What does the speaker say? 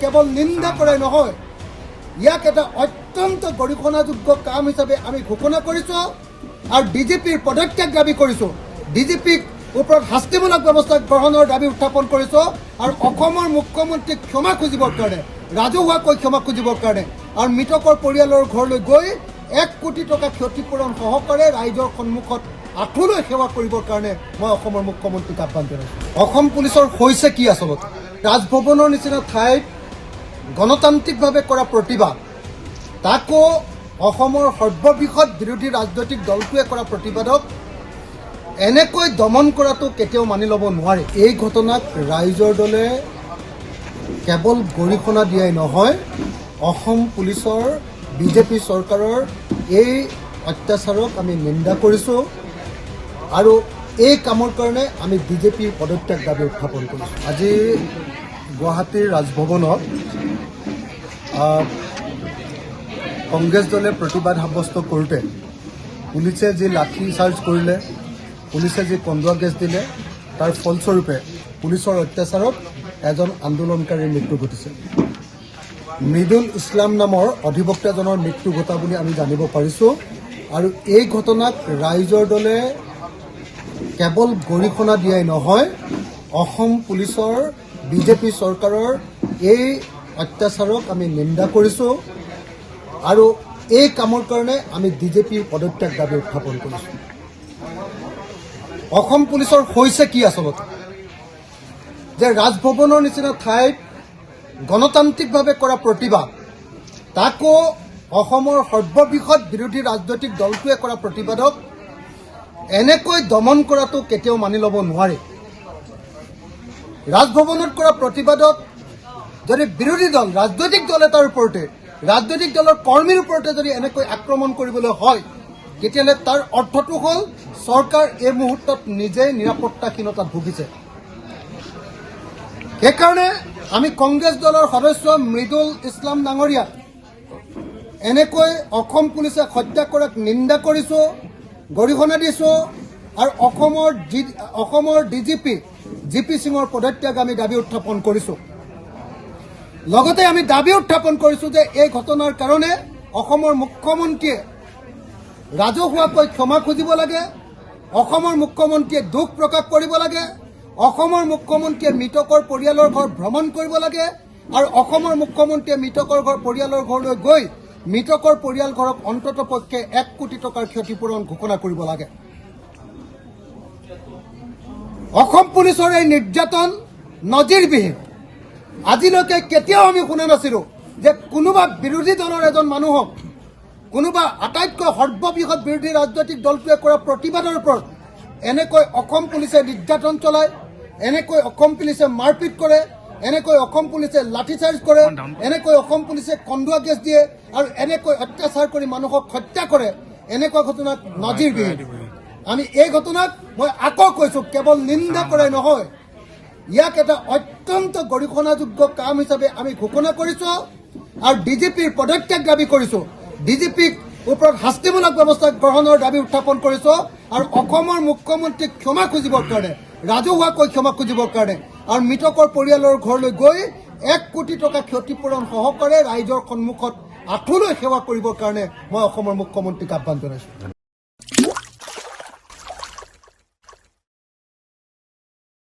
কেৱল নিন্দা কৰাই নহয়, ইয়াক এটা অত্যন্ত গৰিহণাযোগ্য কাম হিচাপে আমি ঘোষণা কৰিছোঁ আৰু ডিজিপিৰ পদত্যাগ দাবী কৰিছোঁ। ডিজিপিক ওপৰত শাস্তিমূলক ব্যৱস্থা গ্ৰহণৰ দাবী উত্থাপন কৰিছোঁ আৰু অসমৰ মুখ্যমন্ত্ৰীক ক্ষমা খুজিবৰ কাৰণে, ৰাজহুৱাকৈ ক্ষমা খুজিবৰ কাৰণে আৰু মৃতকৰ পৰিয়ালৰ ঘৰলৈ গৈ 1 কোটি টকা ক্ষতিপূৰণ সহকাৰে ৰাইজৰ সন্মুখত আঁঠুলৈ সেৱা কৰিবৰ কাৰণে মই অসমৰ মুখ্যমন্ত্ৰীক আহ্বান জনাইছোঁ। অসম পুলিচৰ হৈছে কি আচলতে? ৰাজভৱনৰ নিচিনা ঠাইত গণতান্ত্ৰিকভাৱে কৰা প্ৰতিবাদ, তাকো অসমৰ সৰ্ববৃহৎ বিৰোধী ৰাজনৈতিক দলটোৱে কৰা প্ৰতিবাদক এনেকৈ দমন কৰাটো কেতিয়াও মানি ল'ব নোৱাৰে। এই ঘটনাক ৰাইজৰ দলে কেৱল গৰিহণা দিয়াই নহয়, অসম পুলিচৰ বিজেপি চৰকাৰৰ এই অত্যাচাৰক আমি নিন্দা কৰিছোঁ আৰু এই কামৰ কাৰণে আমি বিজেপিৰ পদত্যাগ দাবী উত্থাপন কৰিছোঁ। আজি গুৱাহাটীৰ ৰাজভৱনত কংগ্ৰেছ দলে প্ৰতিবাদ সাব্যস্ত কৰোঁতে পুলিচে যি লাঠি চাৰ্জ কৰিলে, পুলিচে যি কন্দুৱা গেছ দিলে, তাৰ ফলস্বৰূপে পুলিচৰ অত্যাচাৰত এজন আন্দোলনকাৰীৰ মৃত্যু ঘটিছে। মৃদুল ইছলাম নামৰ অধিবক্তাজনৰ মৃত্যু ঘটা বুলি আমি জানিব পাৰিছোঁ আৰু এই ঘটনাক ৰাইজৰ দলে কেৱল গৰিহণা দিয়াই নহয়, অসম পুলিচৰ বিজেপি চৰকাৰৰ এই অত্যাচাৰক আমি নিন্দা কৰিছোঁ আৰু এই কামৰ কাৰণে আমি বিজেপিৰ পদত্যাগ দাবী উত্থাপন কৰিছোঁ। অসম পুলিচৰ হৈছে কি আচলতে? যে ৰাজভৱনৰ নিচিনা ঠাইত গণতান্ত্ৰিকভাৱে কৰা প্ৰতিবাদ, তাকো অসমৰ সৰ্ববৃহৎ বিৰোধী ৰাজনৈতিক দলটোৱে কৰা প্ৰতিবাদক এনেকৈ দমন কৰাটো কেতিয়াও মানি ল'ব নোৱাৰে। ৰাজভৱনত কৰা প্ৰতিবাদত যদি বিৰোধী দল, ৰাজনৈতিক দল এটাৰ ওপৰতে, ৰাজনৈতিক দলৰ কৰ্মীৰ ওপৰতে যদি এনেকৈ আক্ৰমণ কৰিবলৈ হয়, তেতিয়াহ'লে তাৰ অৰ্থটো হ'ল চৰকাৰ এই মুহূৰ্তত নিজেই নিৰাপত্তাহীনতাত ভুগিছে। সেইকাৰণে আমি কংগ্ৰেছ দলৰ সদস্য মৃদুল ইছলাম ডাঙৰীয়াক এনেকৈ অসম পুলিচে হত্যা কৰাক নিন্দা কৰিছোঁ, গৰিহণা দিছোঁ আৰু অসমৰ ডিজিপি জিপি সিঙৰ পদত্যাগ আমি দাবী উত্থাপন কৰিছোঁ। লগতে আমি দাবী উত্থাপন কৰিছোঁ যে এই ঘটনাৰ কাৰণে অসমৰ মুখ্যমন্ত্ৰীয়ে ৰাজহুৱাকৈ ক্ষমা খুজিব লাগে, অসমৰ মুখ্যমন্ত্ৰীয়ে দুখ প্ৰকাশ কৰিব লাগে, অসমৰ মুখ্যমন্ত্ৰীয়ে মৃতকৰ পৰিয়ালৰ ঘৰ ভ্ৰমণ কৰিব লাগে আৰু অসমৰ মুখ্যমন্ত্ৰীয়ে মৃতকৰ পৰিয়ালৰ ঘৰলৈ গৈ মৃতকৰ পৰিয়াল ঘৰক অন্ততঃ পক্ষে 1 কোটি টকাৰ ক্ষতিপূৰণ ঘোষণা কৰিব লাগে। অসম পুলিচৰ এই নিৰ্যাতন নজিৰবিহীন। আজিলৈকে কেতিয়াও আমি শুনা নাছিলোঁ যে কোনোবা বিৰোধী দলৰ এজন মানুহক, কোনোবা আটাইতকৈ সৰ্ববৃহৎ বিৰোধী ৰাজনৈতিক দলটোৱে কৰা প্ৰতিবাদৰ ওপৰত এনেকৈ অসম পুলিচে নিৰ্যাতন চলায়, এনেকৈ অসম পুলিচে মাৰপিট কৰে, এনেকৈ অসম পুলিচে লাঠিচাৰ্জ কৰে, এনেকৈ অসম পুলিচে কন্দুৱা গেছ দিয়ে আৰু এনেকৈ অত্যাচাৰ কৰি মানুহক হত্যা কৰে। এনেকুৱা ঘটনাক নজিৰবিহীন। আমি এই ঘটনাক মই আকৌ কৈছোঁ, কেৱল নিন্দা কৰাই নহয়, ইয়াক এটা অত্যন্ত গৰিহণাযোগ্য কাম হিচাপে আমি ঘোষণা কৰিছোঁ আৰু ডিজিপিৰ পদত্যাগ দাবী কৰিছোঁ। ডিজিপিক ওপৰত শাস্তিমূলক ব্যৱস্থা গ্ৰহণৰ দাবী উত্থাপন কৰিছোঁ আৰু অসমৰ মুখ্যমন্ত্ৰীক ক্ষমা খুজিবৰ কাৰণে, ৰাজহুৱাকৈ ক্ষমা খুজিবৰ কাৰণে আৰু মৃতকৰ পৰিয়ালৰ ঘৰলৈ গৈ 1 কোটি টকা ক্ষতিপূৰণ সহকাৰে ৰাইজৰ সন্মুখত আঁঠুলৈ সেৱা কৰিবৰ কাৰণে মই অসমৰ মুখ্যমন্ত্ৰীক আহ্বান জনাইছোঁ।